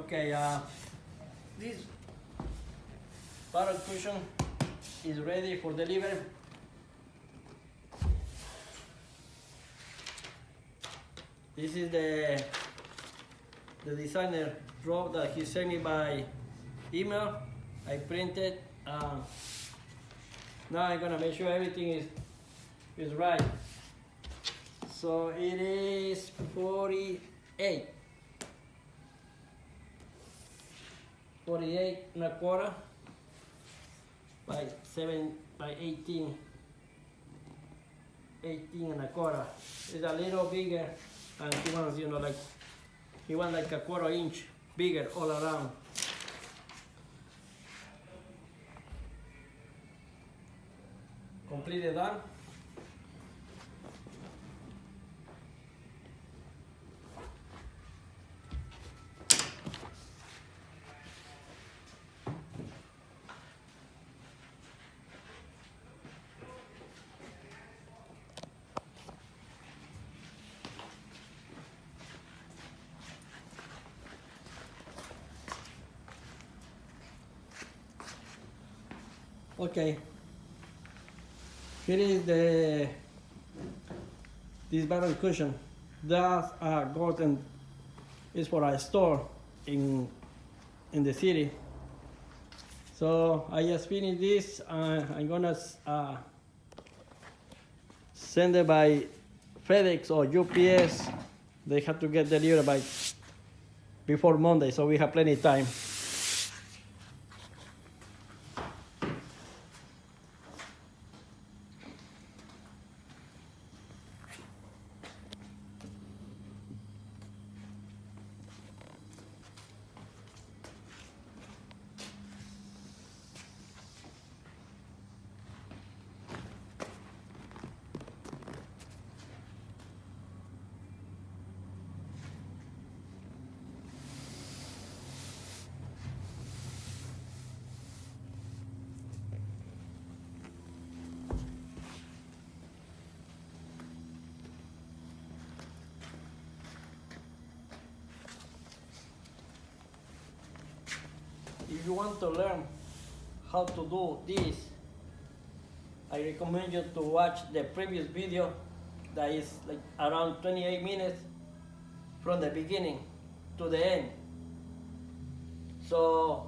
Okay, this bottle cushion is ready for delivery. This is the designer draw that he sent me by email. I printed. Now I'm gonna make sure everything is right. So it is 48 and a quarter by 18 and a quarter. It's a little bigger, and he wants, like a quarter inch bigger all around. Completely done. Okay, here is this bottle cushion. That golden is for a store in the city. So I just finished this. I'm gonna send it by FedEx or UPS. They have to get delivered before Monday, so we have plenty of time. If you want to learn how to do this, I recommend you to watch the previous video that is like around 28 minutes from the beginning to the end. So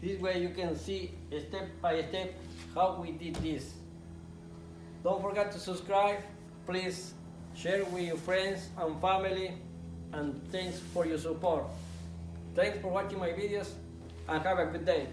this way you can see step by step how we did this. Don't forget to subscribe. Please share with your friends and family, and thanks for your support. Thanks for watching my videos, and have a good day.